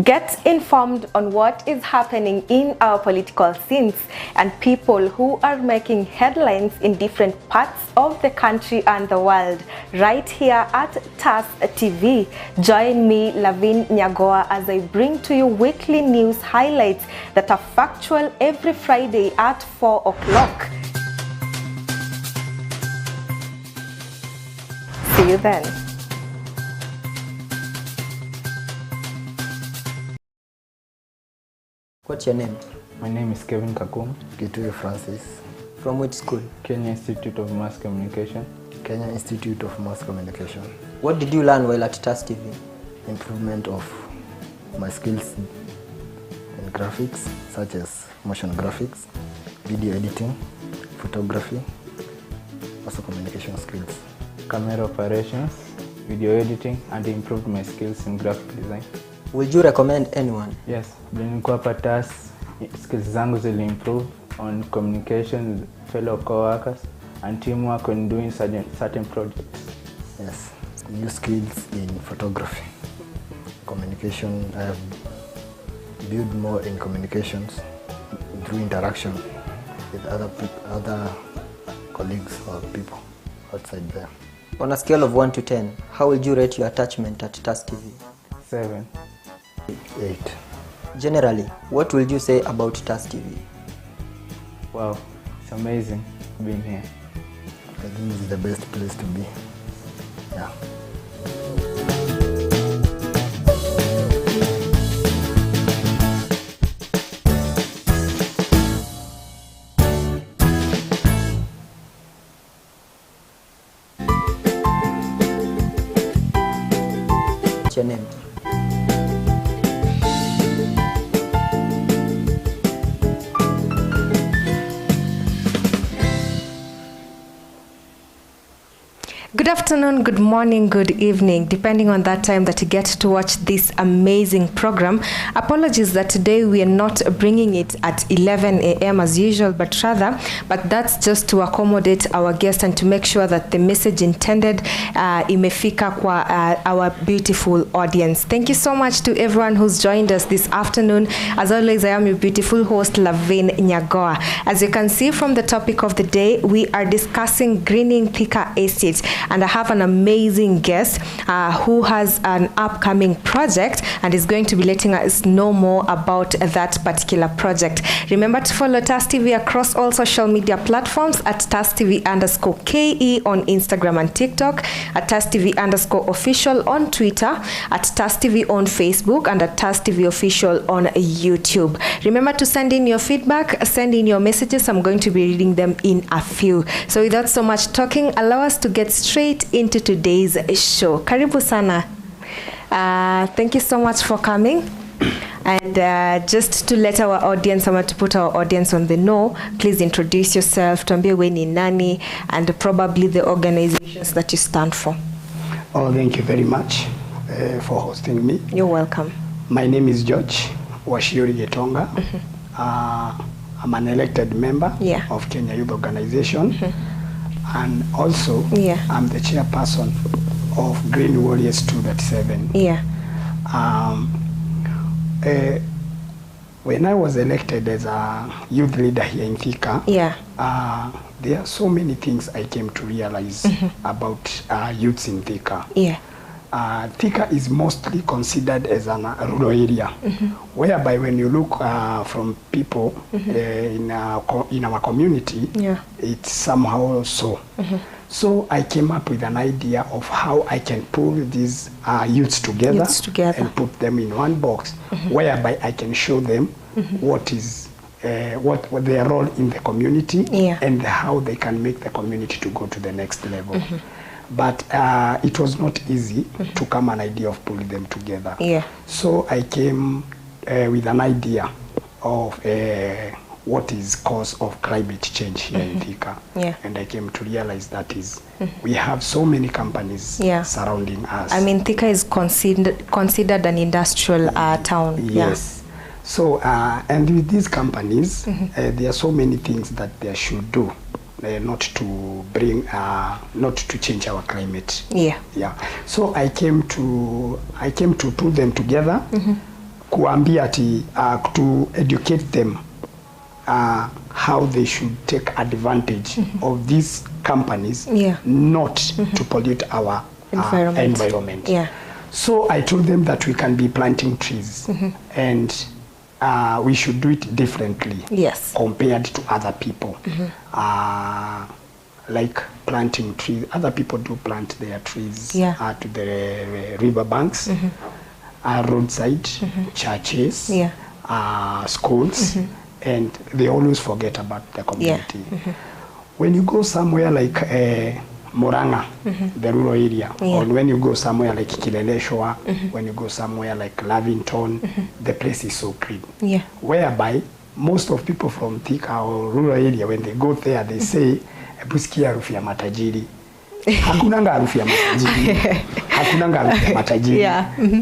Get informed on what is happening in our political scenes and people who are making headlines in different parts of the country and the world, right here at TAS TV. Join me, LAVIN NYAGOWA, as I bring to you weekly news highlights that are factual every Friday at 4 o'clock. See you then. What's your name? My name is Kevin Kakum. Gitui Francis. From which school? Kenya Institute of Mass Communication. Kenya Institute of Mass Communication. What did you learn while at TAS TV? Improvement of my skills in graphics, such as motion graphics, video editing, photography, also communication skills. Camera operations, video editing, and improved my skills in graphic design. Would you recommend anyone? Yes, nilikuwa hapa TAS, skills zangu zili improve on communication with fellow co-workers and teamwork when doing certain projects. Yes, new skills in photography. Communication, I have built more in communications through interaction with other colleagues or people outside there. On a scale of 1 to 10, how would you rate your attachment at TAS TV? 7. 8. Generally, what will you say about TAS TV? Wow, it's amazing being here. I think it's the best place to be. Yeah. What's your name? Good afternoon, good morning, good evening, depending on that time that you get to watch this amazing program. Apologies that today we are not bringing it at 11 a.m. as usual, but that's just to accommodate our guests and to make sure that the message intended imefika kwa our beautiful audience. Thank you so much to everyone who's joined us this afternoon. As always, I am your beautiful host, LAVIN NYAGOWA. As you can see from the topic of the day, we are discussing greening Thika estates. And I have an amazing guest who has an upcoming project and is going to be letting us know more about that particular project. Remember to follow TAS TV across all social media platforms at TAS TV_KE on Instagram and TikTok, at TAS TV_official on Twitter, at TAS TV on Facebook, and at TAS TV official on YouTube. Remember to send in your feedback, send in your messages. I'm going to be reading them in a few. So without so much talking, allow us to get straight into today's show. Karibu sana. Thank you so much for coming. And just to let our audience, I want to put our audience on the know, please introduce yourself, tuambie we ni nani, and probably the organizations that you stand for. Oh, thank you very much for hosting me. You're welcome. My name is George Washiori Getonga. I'm an elected member of Kenya Youth Organization. And also, I'm the chairperson of Green Warriors 237. When I was elected as a youth leader here in Thika, there are so many things I came to realize about youths in Thika. Thika is mostly considered as a rural area, whereby when you look from people in our community, it's somehow so. So I came up with an idea of how I can pull these youths together and put them in one box, whereby I can show them what is what their role in the community and how they can make the community to go to the next level. But it was not easy to come an idea of pulling them together. So I came with an idea of what is cause of climate change here in Thika. And I came to realize that is we have so many companies surrounding us. I mean, Thika is considered an industrial town. Yes. So and with these companies, there are so many things that they should do. Not to bring, not to change our climate. So I came to put them together kuambia ati to educate them how they should take advantage of these companies not to pollute our environment. Yeah. So I told them that we can be planting trees and we should do it differently compared to other people. Like planting trees, other people do plant their trees to the river banks, roadside, churches, schools, and they always forget about the community. When you go somewhere like Moranga, the rural area, or when you go somewhere like Kileleshwa, when you go somewhere like Lavington, the place is so clean. Whereby most of people from Thika or rural area, when they go there, they say, "Busikia harufu ya matajiri." Hakunanga harufu ya matajiri. Hakunanga harufu ya matajiri.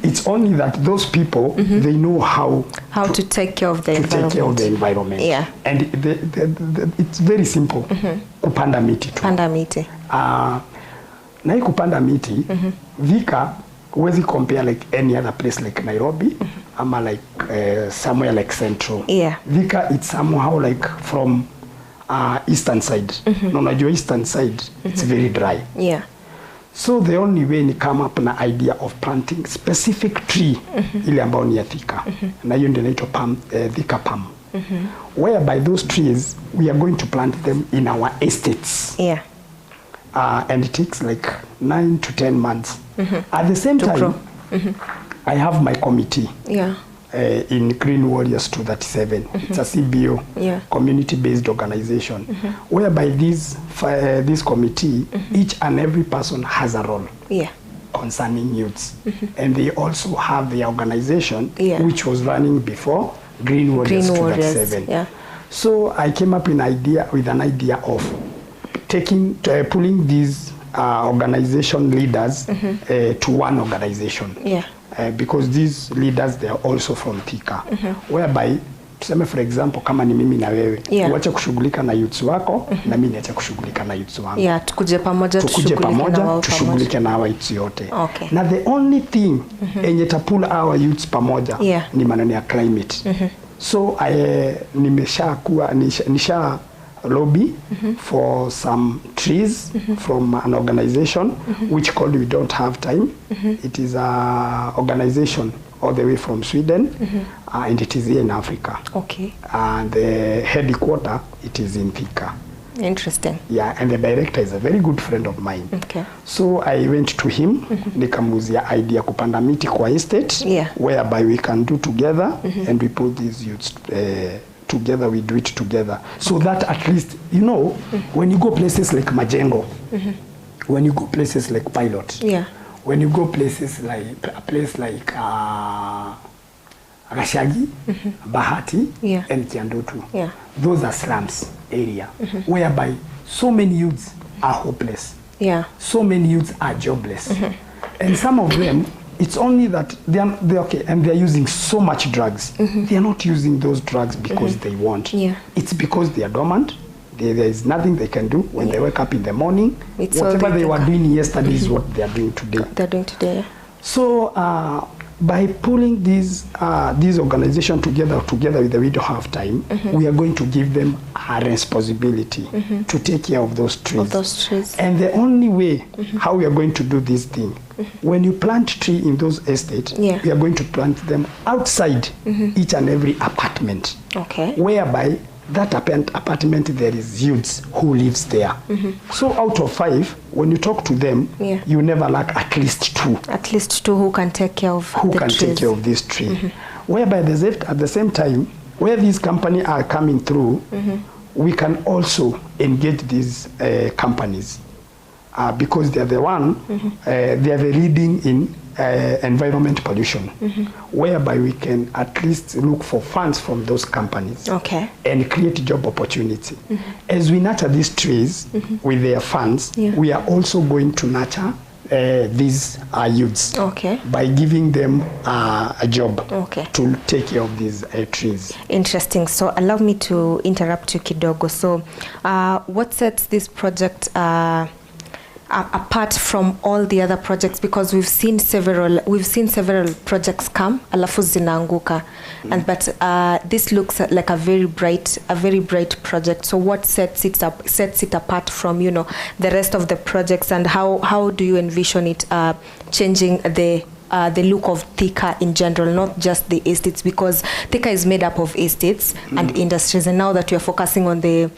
It's only that those people, they know how to take care of the environment. Take care of the environment. And it's very simple. Kupanda miti tu. Kupanda miti. Na kupanda miti, Thika huwezi compare like any other place like Nairobi, ama like somewhere like Central. Thika, it's somehow like from eastern side. No, najua eastern side, it's very dry. So the only way ni come up na idea of planting specific tree ile ambao ni ya Thika. Na hiyo ndio inaitwa palm, Thika palm. Whereby those trees, we are going to plant them in our estates. And it takes like 9 to 10 months. At the same time, I have my committee. In Green Warriors 237. It's a CBO, community-based organization, whereby this committee, each and every person has a role concerning youths. And they also have the organization, which was running before Green Warriors 237. So I came up with an idea of pulling these organization leaders to one organization. Because these leaders, they are also from Thika. Whereby, tuseme for example, kama ni mimi na wewe, uache kushughulika na youths wako, na mimi niache kushughulika na youths wangu. Tukuje pamoja tushughulike na hawa youths yote. Na the only thing enye tapula hawa youths pamoja ni maneno ya climate. So nisha lobby for some trees from an organization which called We Don't Have Time. It is a organization all the way from Sweden, and it is here in Africa. And the headquarter, it is in Thika. Interesting. And the director is a very good friend of mine. So I went to him, nikamuzia idea kupanda miti kwa estate, whereby we can do together, and we put these youths together, we do it together. So that at least, you know, when you go places like Majengo, when you go places like Pilot, when you go places like a place like Rashagi, Bahati, and Kiandotu, those are slums area, whereby so many youths are hopeless. So many youths are jobless. And some of them, it's only that they're okay, and they're using so much drugs. They are not using those drugs because they want. It's because they are dormant. There is nothing they can do when they wake up in the morning. Whatever they were doing yesterday is what they are doing today. So by pulling these organizations together with the We Don't Have Time, we are going to give them a responsibility to take care of those trees. And the only way how we are going to do this thing, when you plant tree in those estates, we are going to plant them outside each and every apartment. Whereby that apartment, there is youths who lives there. So out of 5, when you talk to them, you never lack at least 2. At least 2 who can take care of take care of this tree. Whereby at the same time, where these companies are coming through, we can also engage these companies because they are the one, they are the leading in environment pollution, whereby we can at least look for funds from those companies and create job opportunity. As we nurture these trees with their funds, we are also going to nurture these youths by giving them a job to take care of these trees. Interesting. So allow me to interrupt you kidogo. So what sets this project apart from all the other projects, because we've seen several projects come alafu zinaanguka, and but this looks like a very bright project. So what sets it apart from, you know, the rest of the projects, and how do you envision it changing the look of Thika in general, not just the estates, because Thika is made up of estates and industries, and now that you're focusing on the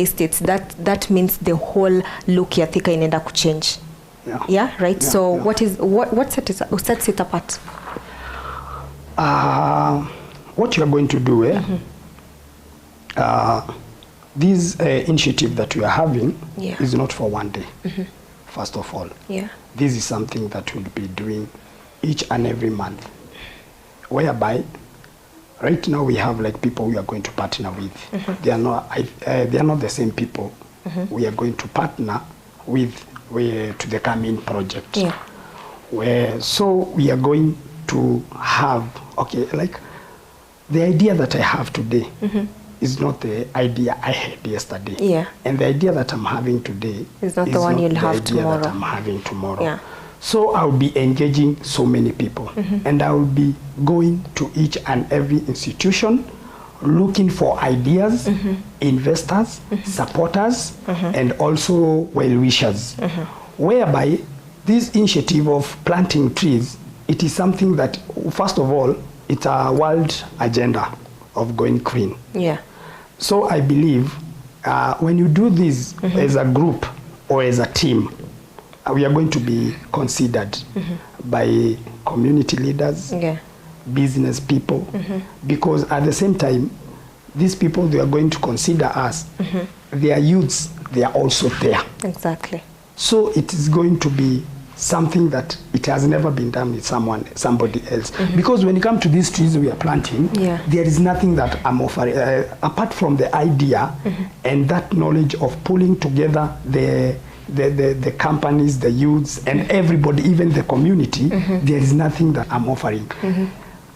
estates, that means the whole look ya Thika inaenda kuchange. Yeah, right. Yeah, so yeah. What sets it apart? What you are going to do, this initiative that we are having is not for one day. First of all, this is something that we'll be doing each and every month, whereby right now we have like people we are going to partner with. They are not the same people we are going to partner with to the coming project. So we are going to have, like the idea that I have today is not the idea I had yesterday. And the idea that I'm having today is not the one you'll have tomorrow. That I'm having tomorrow. So I'll be engaging so many people, and I will be going to each and every institution, looking for ideas, investors, supporters, and also well-wishers. Whereby this initiative of planting trees, it is something that, first of all, it's a world agenda of going green. So I believe when you do this as a group or as a team, we are going to be considered by community leaders, business people, because at the same time, these people, they are going to consider us, their youths, they are also there. Exactly. So it is going to be something that it has never been done with somebody else. Because when it comes to these trees we are planting, there is nothing that I'm offering, apart from the idea and that knowledge of pulling together the companies, the youths, and everybody, even the community, there is nothing that I'm offering.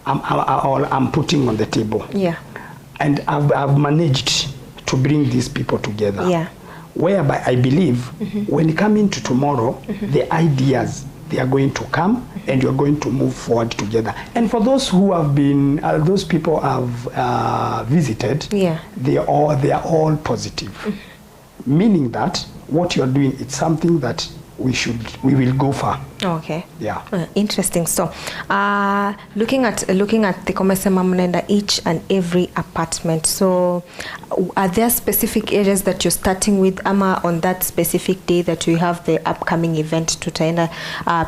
I'm putting on the table. And I've managed to bring these people together. Whereby I believe when you come into tomorrow, the ideas, they are going to come and you're going to move forward together. And for those who have been, those people have visited, they are all positive. Meaning that what you're doing, it's something that we will go far. Interesting. So looking at the komesema mnaenda each and every apartment, so are there specific areas that you're starting with, ama on that specific day that you have the upcoming event tutaenda,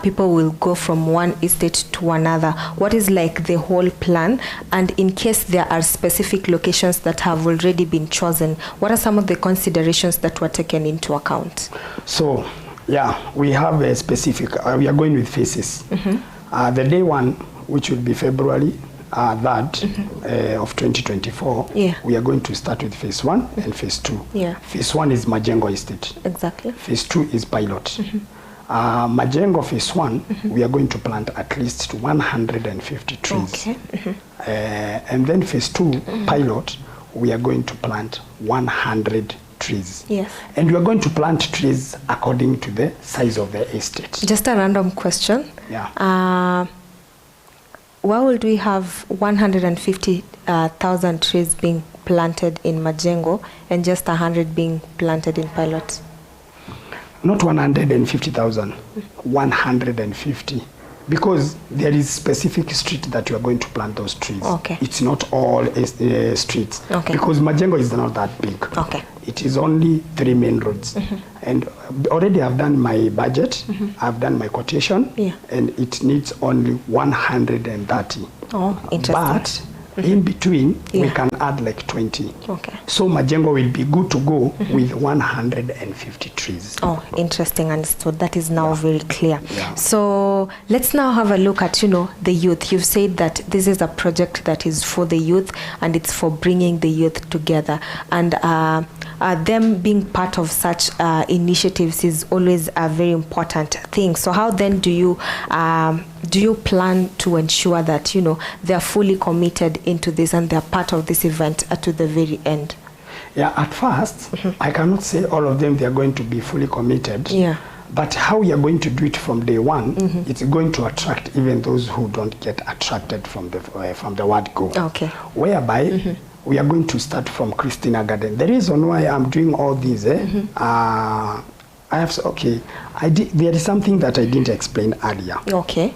people will go from one estate to another? What is like the whole plan? And in case there are specific locations that have already been chosen, what are some of the considerations that were taken into account? So we have a specific, we are going with phases. The day one, which will be February 3rd of 2024, we are going to start with phase 1 and phase 2. Phase 1 is Majengo Estate. Exactly. Phase 2 is pilot. Majengo phase 1, we are going to plant at least 150 trees. And then phase 2, pilot, we are going to plant 100 trees. And we are going to plant trees according to the size of the estate. Just a random question. Why would we have 150,000 trees being planted in Majengo and just 100 being planted in pilot? Not 150,000, 150. Because there is specific street that you are going to plant those trees. It's not all streets. Because Majengo is not that big. It is only 3 main roads. And already I've done my budget, I've done my quotation, and it needs only 130. Interesting. But in between, we can add like 20. So Majengo will be good to go with 150 trees. Interesting, understood. That is now very clear. So let's now have a look at, the youth. You've said that this is a project that is for the youth and it's for bringing the youth together. And them being part of such initiatives is always a very important thing. So how then do you plan to ensure that they are fully committed into this and they are part of this event to the very end? Yeah, at first, I cannot say all of them, they are going to be fully committed. Yeah. But how we are going to do it from day one, it's going to attract even those who don't get attracted from the word go. Okay. Whereby, we are going to start from Christina Garden. The reason why I'm doing all these, there is something that I didn't explain earlier. Okay.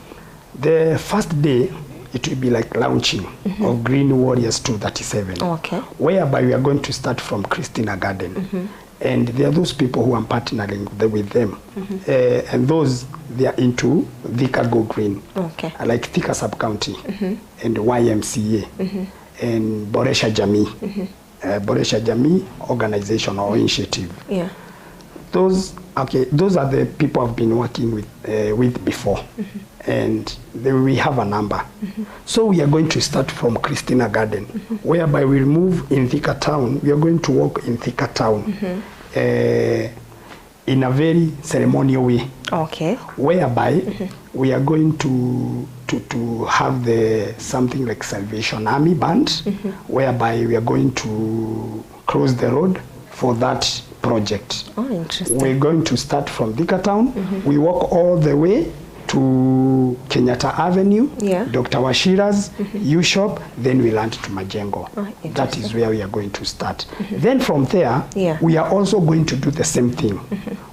The first day, it will be like launching of Green Warriors 237. Okay. Whereby we are going to start from Christina Garden. And there are those people who are partnering with them. And those, they are into Thika Go Green. Okay. Like Thika Sub-County and YMCA and Boresha Jamii. Boresha Jamii organization or initiative. Yeah. Those are the people I've been working with before. And then we have a number. So we are going to start from Christina Garden, whereby we'll move in Thika Town. We are going to walk in Thika Town in a very ceremonial way. Okay. Whereby we are going to have something like Salvation Army Band, whereby we are going to close the road for that project. Oh, interesting. We're going to start from Thika Town. We walk all the way to Kenyatta Avenue, Dr. Washira's, U-Shop, then we land to Majengo. Oh, that is where we are going to start. Then from there, we are also going to do the same thing.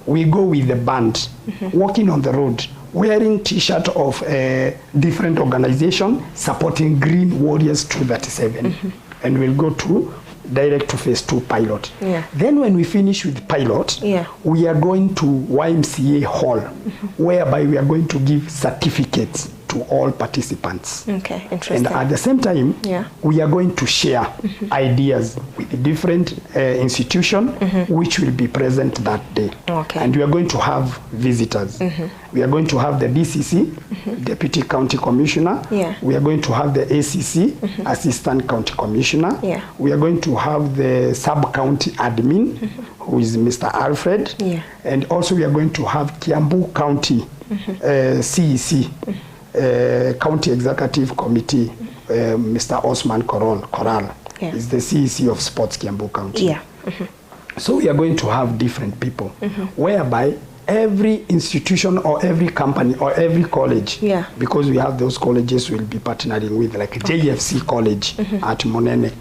We go with the band, walking on the road, wearing T-shirt of a different organization supporting Green Warriors 237. And we'll go to direct to phase 2 pilot. Then when we finish with pilot, we are going to YMCA hall, whereby we are going to give certificates to all participants. Okay, interesting. And at the same time, we are going to share ideas with different institutions which will be present that day. Okay. And we are going to have visitors. We are going to have the DCC, Deputy County Commissioner. We are going to have the ACC, Assistant County Commissioner. We are going to have the Sub-County Admin, who is Mr. Alfred. And also we are going to have Kiambu County CEC, County Executive Committee, Mr. Osman Koral is the CEC of Sports Kiambu County. So we are going to have different people, whereby every institution or every company or every college, because we have those colleges we'll be partnering with, like JFC College at Monene.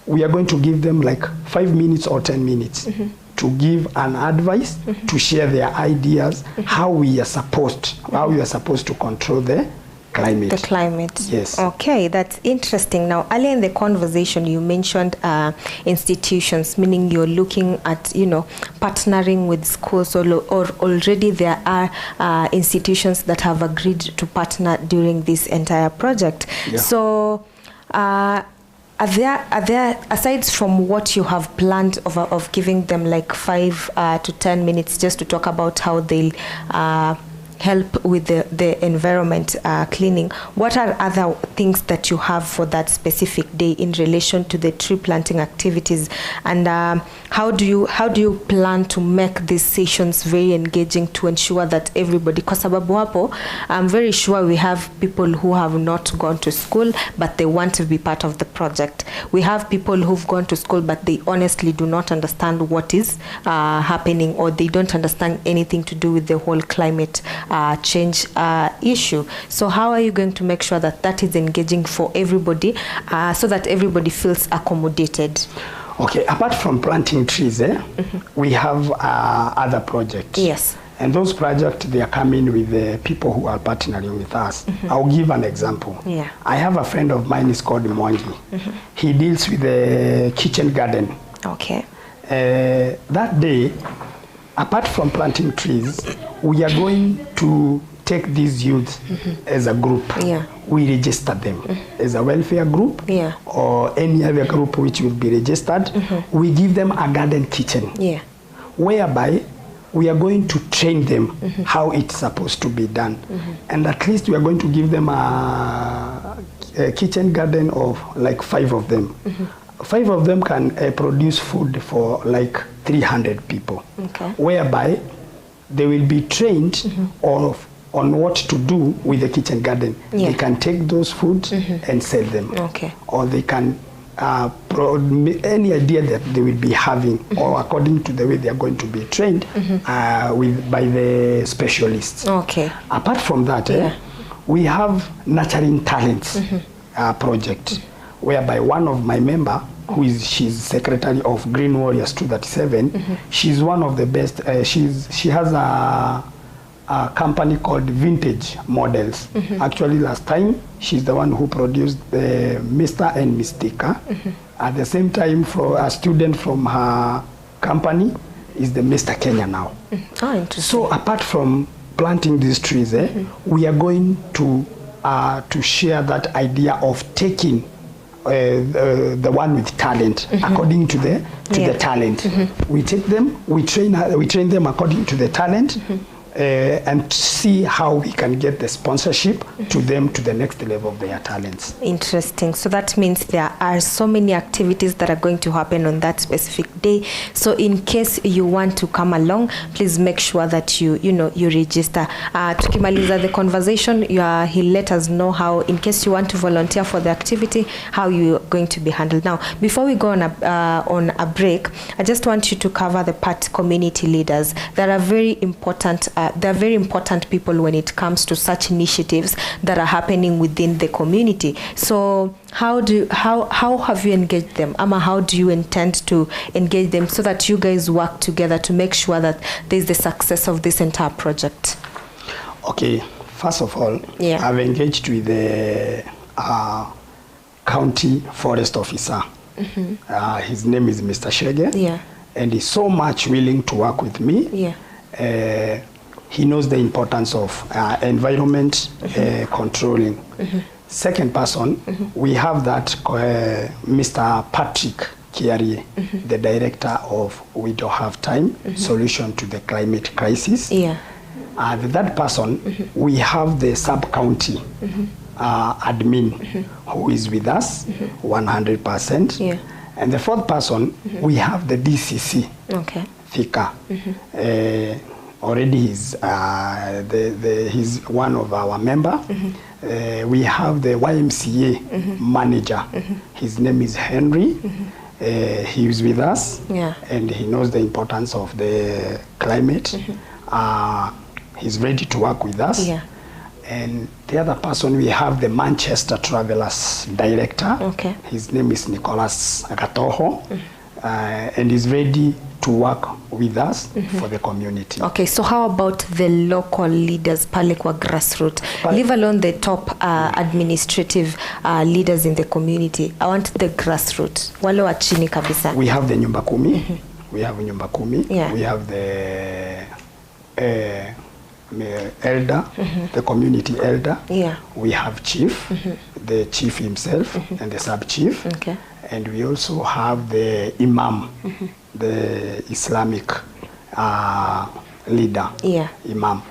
We are going to give them like 5 minutes or 10 minutes to give an advice, to share their ideas, how we are supposed to control the climate. The climate. Yes. Okay, that's interesting. Now, earlier in the conversation, you mentioned institutions, meaning you're looking at, partnering with schools, or already there are institutions that have agreed to partner during this entire project. So, Are there, aside from what you have planned of giving them like 5 to 10 minutes just to talk about how they'll help with the environment cleaning, what are other things that you have for that specific day in relation to the tree planting activities, and how do you plan to make these sessions very engaging to ensure that everybody, kwa sababu hapo I'm very sure we have people who have not gone to school but they want to be part of the project. We have people who've gone to school but they honestly do not understand what is happening, or they don't understand anything to do with the whole climate change issue. So how are you going to make sure that that is engaging for everybody, so that everybody feels accommodated? Okay, apart from planting trees, we have other projects. Yes. And those projects, they are coming with the people who are partnering with us. I'll give an example. I have a friend of mine, is called Mwangi. He deals with the kitchen garden. Okay. That day, apart from planting trees, we are going to take these youth as a group. We register them as a welfare group or any other group which will be registered. We give them a garden kitchen, whereby we are going to train them how it's supposed to be done. And at least we are going to give them a kitchen garden of like 5 of them. 5 of them can produce food for like 300 people, whereby they will be trained on what to do with the kitchen garden. They can take those foods and sell them, or they can any idea that they will be having, or according to the way they are going to be trained by the specialists. Okay. Apart from that, we have nurturing talents project, whereby one of my member, she's secretary of Green Warriors 237, she's one of the best. She has a company called Vintage Models. Actually, last time she's the one who produced the Mr. and Miss Thika. At the same time, for a student from her company is the Mr. Kenya now. Oh, interesting. So apart from planting these trees, we are going to share that idea of taking the one with talent according to the talent. We take them, we train them according to the talent. And see how we can get the sponsorship to them to the next level of their talents. Interesting. So that means there are so many activities that are going to happen on that specific day. So in case you want to come along, please make sure that you register. Tukimaliza the conversation, he'll let us know how, in case you want to volunteer for the activity, how you're going to be handled. Now, before we go on a break, I just want you to cover the part community leaders. There are very important people when it comes to such initiatives that are happening within the community. So how have you engaged them? Ama, how do you intend to engage them so that you guys work together to make sure that there's the success of this entire project? Okay, first of all, I've engaged with the county forest officer. His name is Mr. Shege, and he's so much willing to work with me. He knows the importance of environment controlling. Second person, we have that Mr. Patrick Kiarie, the director of We Don't Have Time, Solution to the Climate Crisis. The third person, we have the sub-county admin who is with us 100%. And the fourth person, we have the DCC, Thika. Already he's one of our member. We have the YMCA manager. His name is Henry. He is with us, and he knows the importance of the climate. He's ready to work with us. And the other person, we have the Manchester Travelers director. His name is Nicholas Agatoho, and he's ready to work with us for the community. Okay, so how about the local leaders, pale kwa grassroots? Leave alone the top administrative leaders in the community. I want the grassroots. Wale wa chini kabisa. We have the Nyumba Kumi. We have Nyumba Kumi. We have the elder, the community elder. We have chief, the chief himself, and the sub-chief. And we also have the imam, the Islamic leader, imam.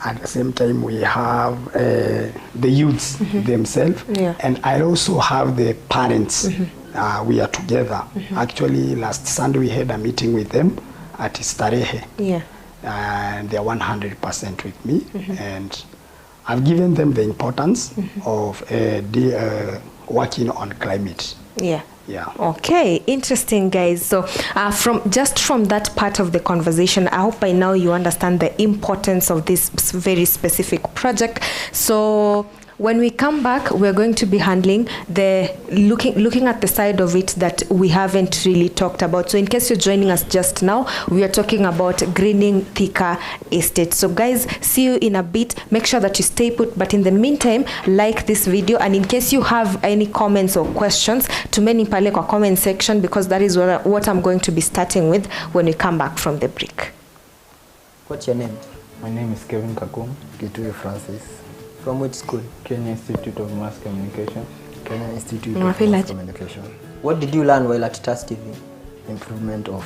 At the same time, we have the youths themselves, and I also have the parents. We are together. Actually, last Sunday we had a meeting with them at Starehe, and they are 100% with me, and I've given them the importance of working on climate. Okay, interesting, guys. So from that part of the conversation, I hope by now you understand the importance of this very specific project. So when we come back, we're going to be handling the looking at the side of it that we haven't really talked about. So in case you're joining us just now, we are talking about greening Thika Estate. So guys, see you in a bit. Make sure that you stay put. But in the meantime, like this video. And in case you have any comments or questions, tumeni pale kwa comment section, because that is what I'm going to be starting with when we come back from the break. What's your name? My name is Kevin Kakum. Kitui Francis. From which school? Kenya Institute of Mass Communication. Kenya Institute of Mass Communication. What did you learn while at TAS TV? Improvement of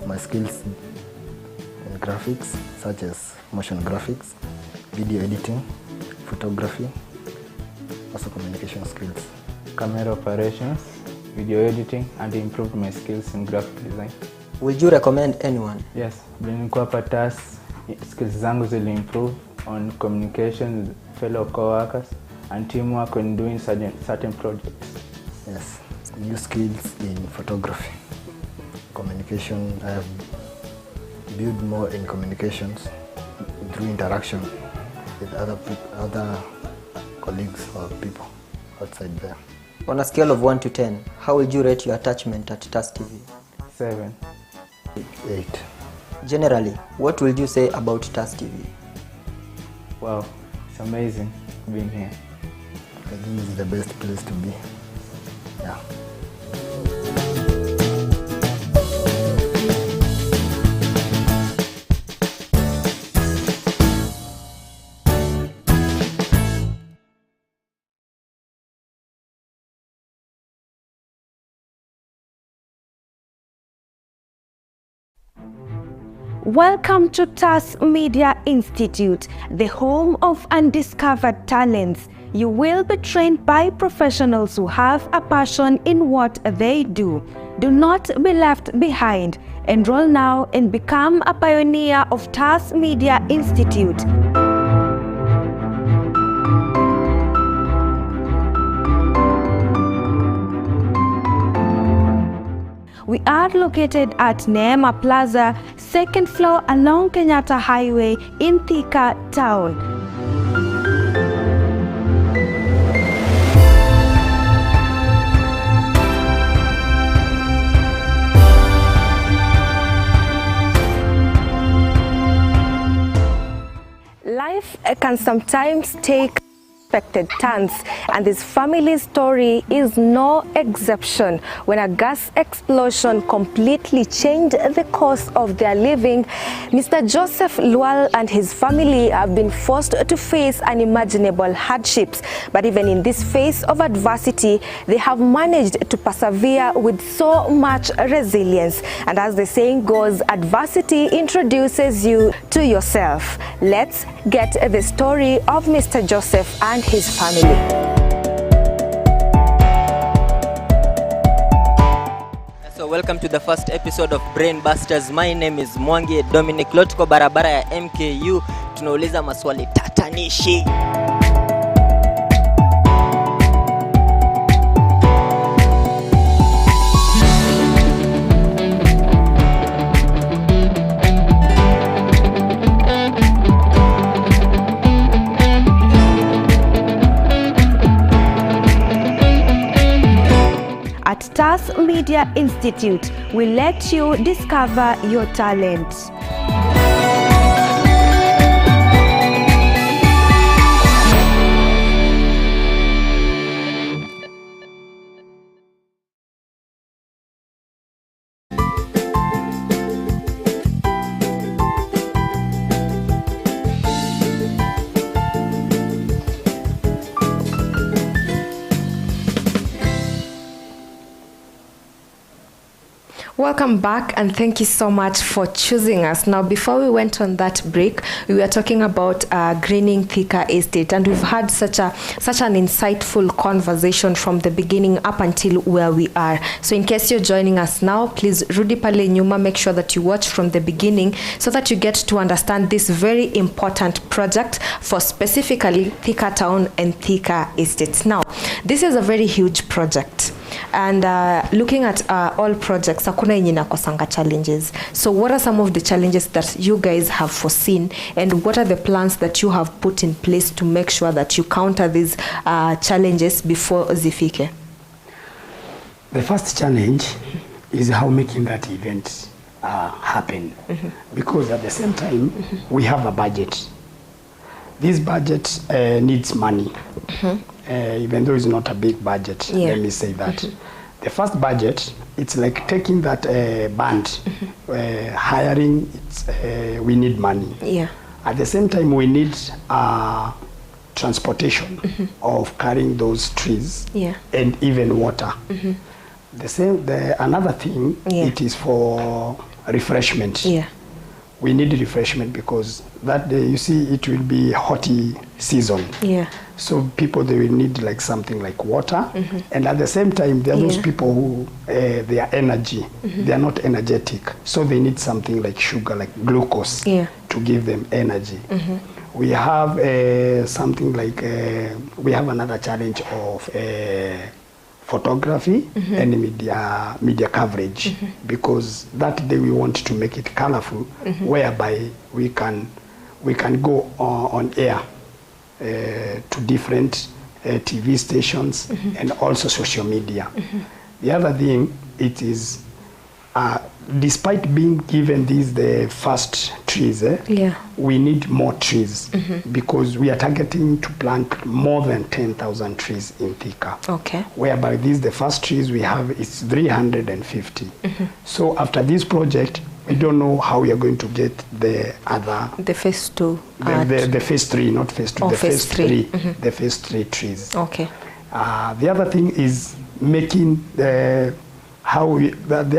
my skills in graphics, such as motion graphics, video editing, photography, also communication skills. Camera operations, video editing, and improved my skills in graphic design. Would you recommend anyone? Yes, nilikuwa hapa TAS, skills zangu zili improve on communication with fellow co-workers and teamwork when doing certain projects. Yes. new skills in photography. Communication, I have built more in communications through interaction with other colleagues or people outside there. On a scale of 1 to 10, how would you rate your attachment at TAS TV? 7. 8. Generally, what will you say about TAS TV? Wow, it's amazing being here. I think it's the best place to be. Yeah. Welcome to TAS Media Institute, the home of undiscovered talents. You will be trained by professionals who have a passion in what they do. Do not be left behind. Enroll now and become a pioneer of TAS Media Institute. We are located at Neema Plaza, 2nd floor along Kenyatta Highway in Thika town. Life can sometimes take unexpected turns, and this family story is no exception. When a gas explosion completely changed the course of their living, Mr. Joseph Lual and his family have been forced to face unimaginable hardships. But even in this phase of adversity, they have managed to persevere with so much resilience. And as the saying goes, adversity introduces you to yourself. Let's get the story of Mr. Joseph and his family. So welcome to the first episode of Brain Busters. My name is Mwangi Dominic. Lotko barabara ya MKU. Tunauliza maswali tatanishi. At TAS Media Institute, we let you discover your talent. Welcome back, and thank you so much for choosing us. Now, before we went on that break, we were talking about greening Thika Estate, and we've had such an insightful conversation from the beginning up until where we are. So in case you're joining us now, please rudi pale nyuma, make sure that you watch from the beginning so that you get to understand this very important project for specifically Thika Town and Thika Estate. Now, this is a very huge project. And looking at all projects, hakuna yenye inakosanga challenges. So what are some of the challenges that you guys have foreseen, and what are the plans that you have put in place to make sure that you counter these challenges before zifike? The first challenge is how making that event happen. Because at the same time, we have a budget. This budget needs money. Even though it's not a big budget, let me say that. The first budget, it's like taking that band, hiring, we need money. At the same time, we need transportation of carrying those trees and even water. Another thing, it is for refreshment. We need refreshment because that day, you see, it will be hot season. So people, they will need like something like water. And at the same time, there are those people who, their energy, they are not energetic. So they need something like sugar, like glucose, to give them energy. We have something like, we have another challenge of photography and media coverage, because that day we want to make it colorful, whereby we can go on air to different TV stations and also social media. The other thing, it is despite being given the first trees, we need more trees, because we are targeting to plant more than 10,000 trees in Thika. Okay. Whereby the first trees we have is 350. So after this project, we don't know how we are going to get the other... The phase 2. The phase 3, not phase 2. The phase 3. The phase 3 trees. Okay. The other thing is making the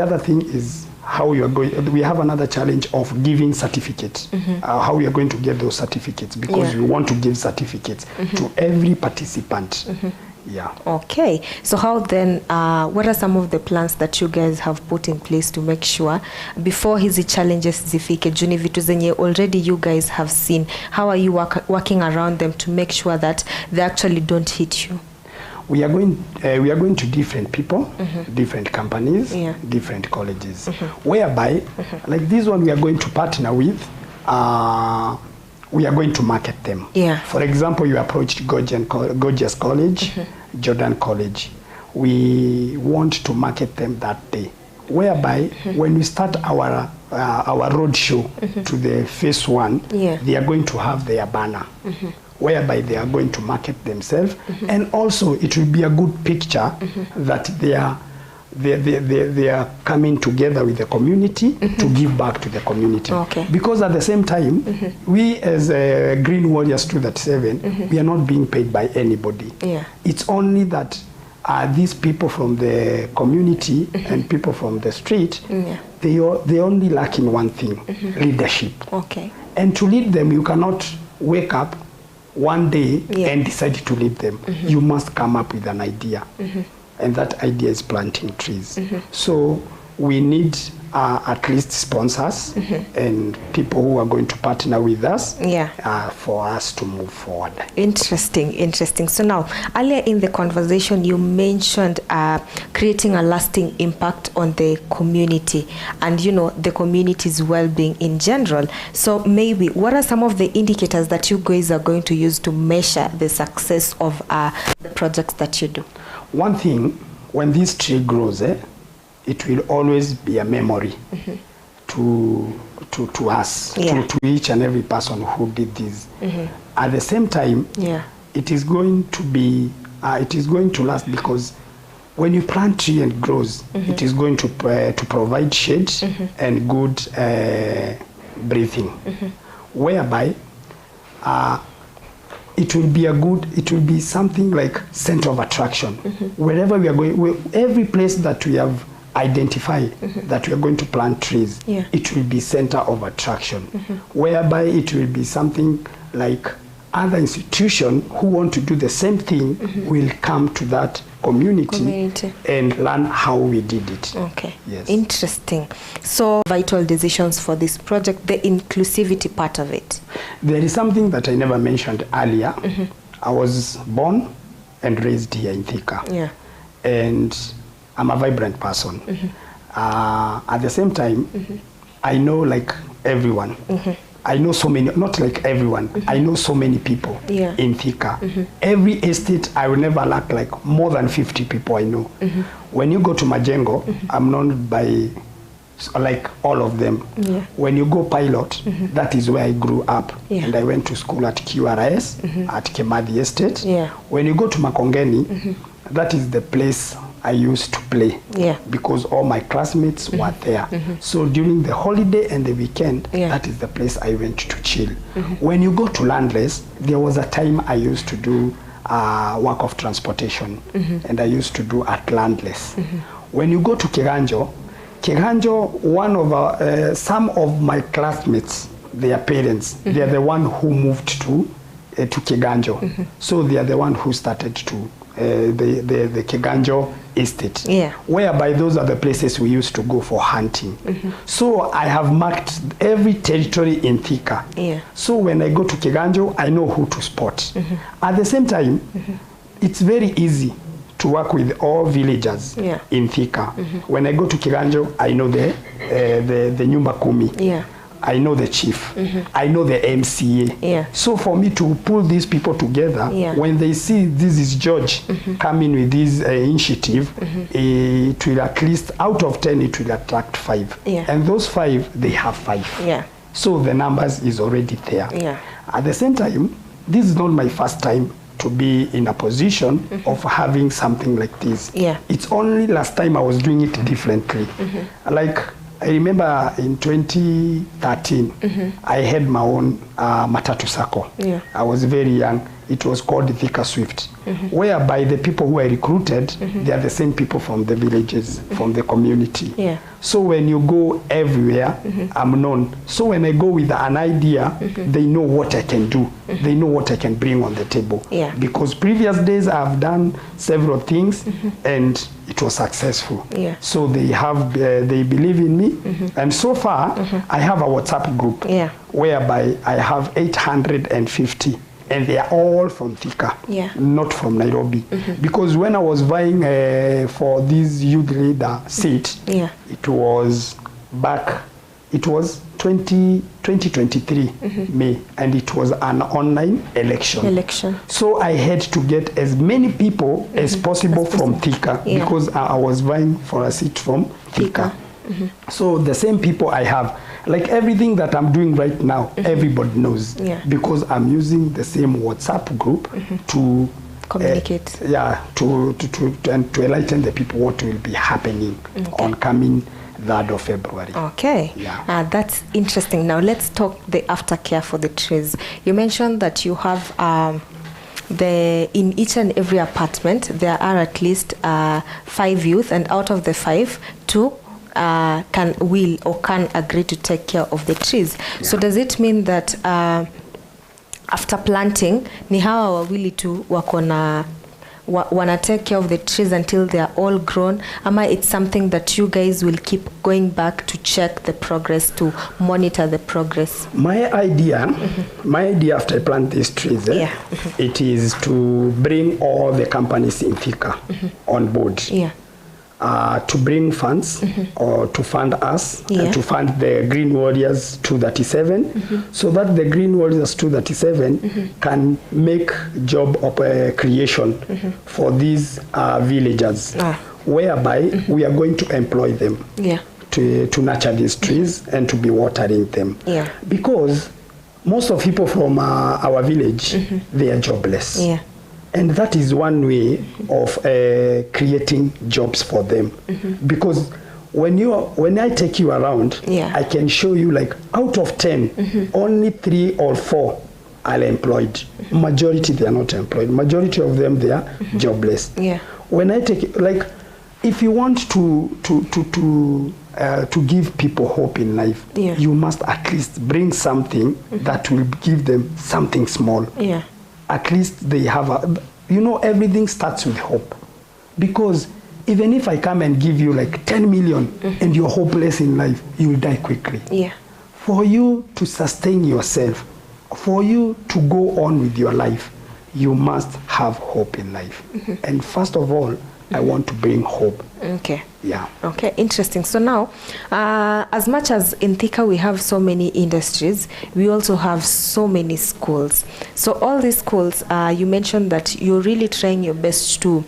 other thing is how you are going. We have another challenge of giving certificates. How we are going to get those certificates, because we want to give certificates to every participant. Yeah. Okay. So how then, what are some of the plans that you guys have put in place to make sure before hizi challenges zifike, juni vitu zenye already you guys have seen, how are you working around them to make sure that they actually don't hit you? We are going to different people, different companies, different colleges, whereby, like this one we are going to partner with, we are going to market them. Yeah. For example, you approached Gorgeous College, Jordan College. We want to market them that day, whereby when we start our road show to the phase 1, they are going to have their banner. Whereby they are going to market themselves, and also it will be a good picture that they are coming together with the community to give back to the community. Okay. Because at the same time, we as Green Warriors 237, we are not being paid by anybody. Yeah. It's only that these people from the community and people from the street, they only lack in one thing, leadership. Okay. And to lead them, you cannot wake up one day and decide to lead them. You must come up with an idea. And that idea is planting trees. So we need at least sponsors and people who are going to partner with us for us to move forward. Interesting, interesting. So now, earlier in the conversation, you mentioned creating a lasting impact on the community and, you know, the community's well-being in general. So maybe, what are some of the indicators that you guys are going to use to measure the success of the projects that you do? One thing, when this tree grows, it will always be a memory to us, to each and every person who did this. At the same time, it is going to be, it is going to last, because when you plant tree and it grows, it is going to provide shade and good breathing, whereby it will be something like center of attraction. Wherever we are going, every place that we have identified that we are going to plant trees, it will be center of attraction, whereby it will be something like other institutions who want to do the same thing will come to that community and learn how we did it. Okay. Yes. Interesting. So vital decisions for this project, the inclusivity part of it. There is something that I never mentioned earlier. I was born and raised here in Thika. Yeah. And I'm a vibrant person. At the same time, I know like everyone. I know so many, not like everyone, I know so many people in Thika. Every estate, I will never lack like more than 50 people I know. When you go to Majengo, I'm known by like all of them. When you go Pilot, that is where I grew up. And I went to school at QRS, at Kemadi Estate. When you go to Makongeni, that is the place I used to play, because all my classmates were there. So during the holiday and the weekend, that is the place I went to chill. When you go to Landless, there was a time I used to do work of transportation, and I used to do at Landless. When you go to Kiganjo, one of some of my classmates, their parents, they are the one who moved to Kiganjo. So they are the one who started to the Kiganjo estate, whereby those are the places we used to go for hunting. So I have marked every territory in Thika. So when I go to Kiganjo, I know who to spot. At the same time, it's very easy to work with all villagers in Thika. When I go to Kiganjo, I know the Nyumba Kumi. I know the chief. I know the MCA. So for me to pull these people together, when they see this is George coming with this initiative, it will at least, out of 10, it will attract 5. And those 5, they have 5. So the numbers is already there. At the same time, this is not my first time to be in a position of having something like this. It's only last time I was doing it differently. Like, I remember in 2013, I had my own Matatu Sacco. I was very young. It was called Thika Swift, whereby the people who I recruited, they are the same people from the villages, from the community. So when you go everywhere, I'm known. So when I go with an idea, they know what I can do. They know what I can bring on the table. Because previous days I've done several things and it was successful. So they believe in me. And so far, I have a WhatsApp group whereby I have 850. And they are all from Thika, not from Nairobi. Because when I was vying for this youth leader seat, it was 2023, May, and it was an online election. So I had to get as many people as possible from Thika, because I was vying for a seat from Thika. So the same people I have, like everything that I'm doing right now, everybody knows, because I'm using the same WhatsApp group to communicate. To enlighten the people what will be happening on coming 3rd of February. That's interesting. Now let's talk the aftercare for the trees. You mentioned that you have in each and every apartment there are at least 5 youth, and out of the 5, 2 can agree to take care of the trees. So does it mean that after planting ni hawa wawili tu wanna take care of the trees until they are all grown, ama it's something that you guys will keep going back to check the progress, to monitor the progress? My idea after I plant these trees, it is to bring all the companies in Thika on board. To bring funds or to fund us, and to fund the Green Warriors 237, so that the Green Warriors 237 can make job creation for these villagers, whereby we are going to employ them to nurture these trees and to be watering them. Because most of people from our village, they are jobless. And that is one way of creating jobs for them. Because when I take you around, I can show you, like, out of 10, only 3 or 4 are employed. Majority, they are not employed. Majority of them, they are jobless. When I take, like, if you want to give people hope in life, you must at least bring something that will give them something small. At least they have everything starts with hope. Because even if I come and give you like 10 million and you're hopeless in life, you will die quickly. For you to sustain yourself, for you to go on with your life, you must have hope in life. And first of all, I want to bring hope. Okay, interesting. So now, as much as in Thika we have so many industries, we also have so many schools. So all these schools, you mentioned that you're really trying your best to,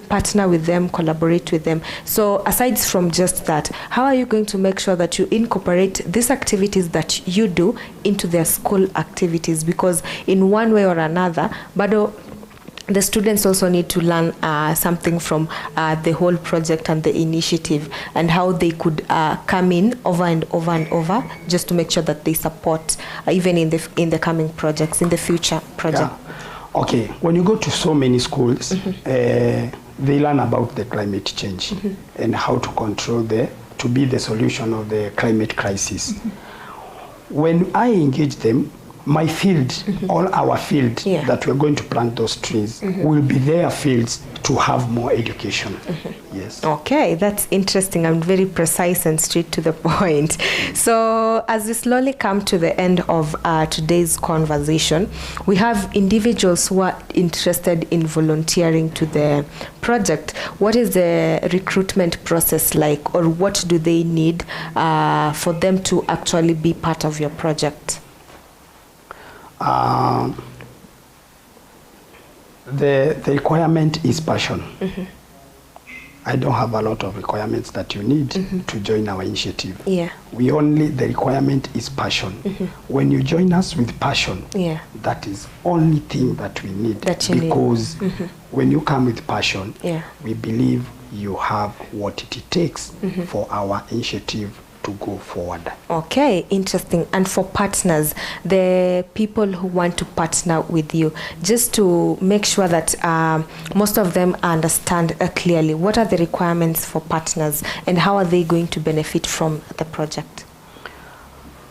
partner with them, collaborate with them. So aside from just that, how are you going to make sure that you incorporate these activities that you do into their school activities? Because in one way or another, the students also need to learn something from the whole project and the initiative, and how they could come in over and over and over, just to make sure that they support even in the coming projects, in the future project. Okay, when you go to so many schools, they learn about the climate change and how to control to be the solution of the climate crisis. When I engage them, my field, all our field that we're going to plant those trees will be their fields to have more education. Yes. Okay, that's interesting and very precise and straight to the point. So as we slowly come to the end of today's conversation, we have individuals who are interested in volunteering to the project. What is the recruitment process like, or what do they need for them to actually be part of your project? The requirement is passion. I don't have a lot of requirements that you need to join our initiative. Yeah. The requirement is passion. When you join us with passion, that is only thing that we need. Because when you come with passion, we believe you have what it takes for our initiative to go forward. Okay, interesting. And for partners, the people who want to partner with you, just to make sure that most of them understand clearly, what are the requirements for partners and how are they going to benefit from the project?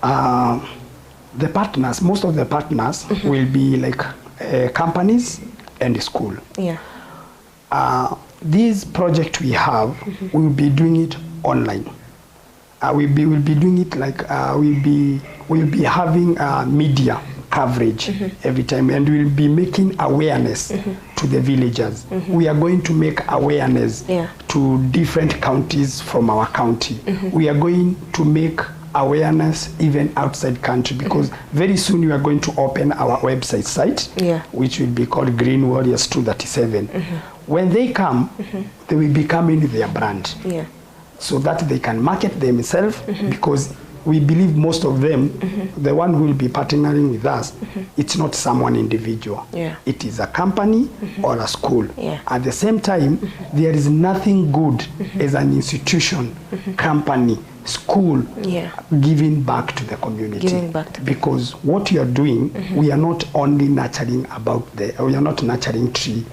The partners, most of the partners will be like companies and school. Yeah. This project we have, we'll be doing it online. We'll be doing it like we'll be having media coverage every time, and we'll be making awareness to the villagers. We are going to make awareness to different counties from our county. We are going to make awareness even outside country, because very soon we are going to open our website site, which will be called Green Warriors 237. When they come, they will be coming with their brand. So that they can market themselves, because we believe most of them, the one who will be partnering with us, it's not someone individual. It is a company or a school. At the same time, there is nothing good as an institution, company, school, giving back to the community. Because what you are doing, we are not only nurturing we are not nurturing tree,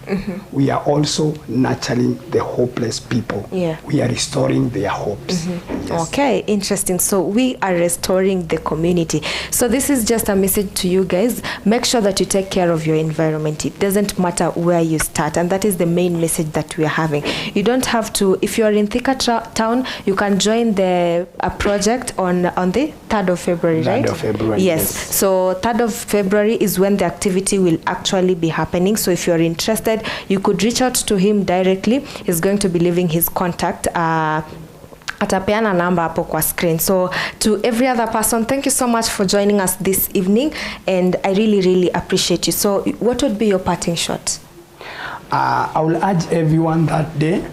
we are also nurturing the hopeless people. We are restoring their hopes. Okay, interesting. So we are restoring the community. So this is just a message to you guys. Make sure that you take care of your environment. It doesn't matter where you start, and that is the main message that we are having. You don't have to, if you are in Thika town, you can join a project on the 3rd of February, right? 3rd of February, yes. So 3rd of February is when the activity will actually be happening. So if you're interested, you could reach out to him directly. He's going to be leaving his contact atapeana number hapo kwa screen. So to every other person, thank you so much for joining us this evening, and I really appreciate you. So what would be your parting shot? I will urge everyone that day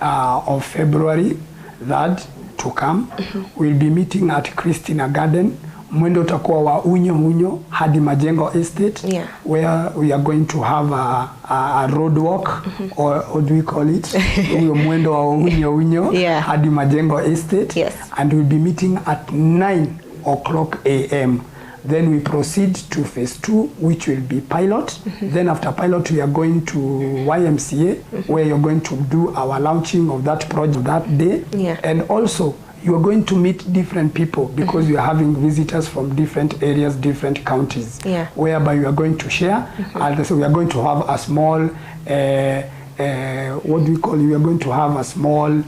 of February that to come. We'll be meeting at Christina Garden. Mwendo utakuwa wa unyo hadi Majengo Estate, where we are going to have a road walk, or what do we call it? Mwendo wa unyo hadi Majengo Estate. And we'll be meeting at 9 o'clock a.m. Then we proceed to phase 2, which will be pilot. Then after pilot, we are going to YMCA, where you're going to do our launching of that project that day. And also, you are going to meet different people, because you are having visitors from different areas, different counties, whereby you are going to share. And so we are going to have a small, what do we call it? We are going to have a small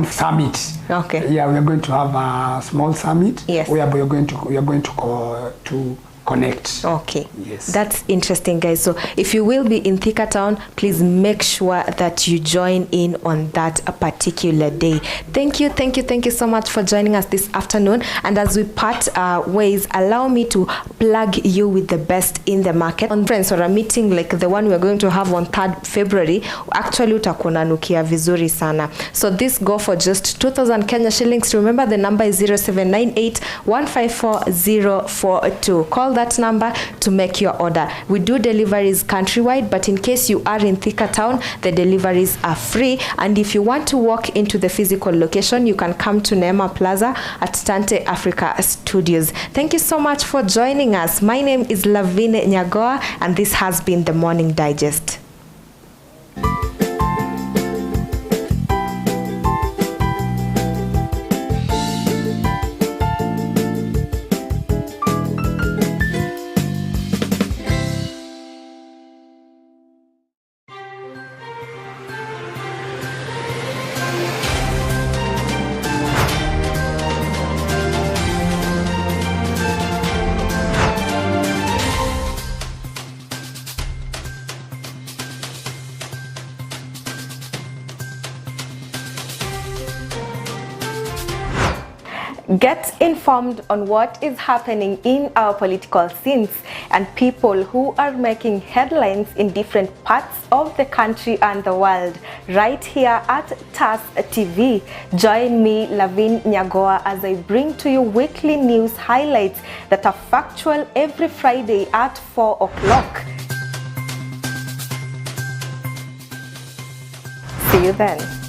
summit. Okay. Yeah, we are going to have a small summit. Whereby we are going to connect. Okay. Yes. That's interesting, guys. So if you will be in Thika town, please make sure that you join in on that particular day. Thank you so much for joining us this afternoon. And as we part ways, allow me to plug you with the best in the market. On friends, or a meeting like the one we're going to have on 3rd February, actually utakuwa nukia vizuri sana. So this go for just 2,000 Kenya shillings. Remember, the number is 0798 154 042. Call that number to make your order. We do deliveries countrywide, but in case you are in Thika town, the deliveries are free. And if you want to walk into the physical location, you can come to Neema Plaza at Tante Africa Studios. Thank you so much for joining us. My name is LAVIN NYAGOWA, and this has been the Morning Digest. Get informed on what is happening in our political scenes and people who are making headlines in different parts of the country and the world right here at TAS TV. Join me, LAVIN NYAGOWA, as I bring to you weekly news highlights that are factual every Friday at 4 o'clock. See you then.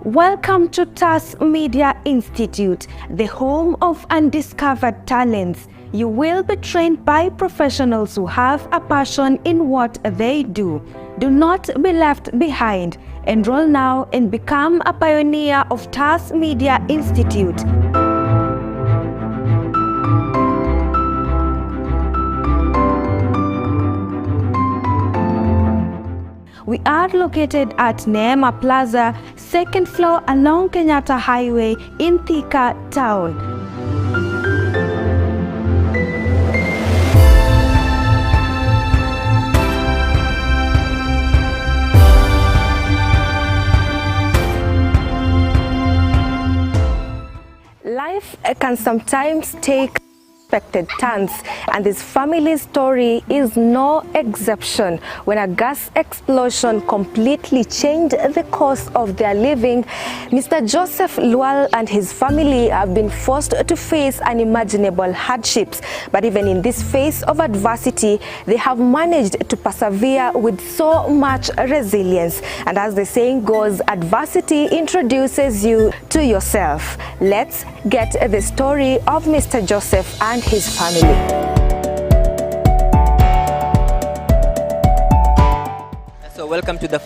Welcome to TAS Media Institute, the home of undiscovered talents. You will be trained by professionals who have a passion in what they do. Do not be left behind. Enroll now and become a pioneer of TAS Media Institute. We are located at Neema Plaza, 2nd floor along Kenyatta Highway in Thika town. Life can sometimes take unexpected turns, and this family's story is no exception. When a gas explosion completely changed the course of their living, Mr. Joseph Lual and his family have been forced to face unimaginable hardships. But even in this phase of adversity, they have managed to persevere with so much resilience. And as the saying goes, adversity introduces you to yourself. Let's get the story of Mr. Joseph and his family. So welcome to the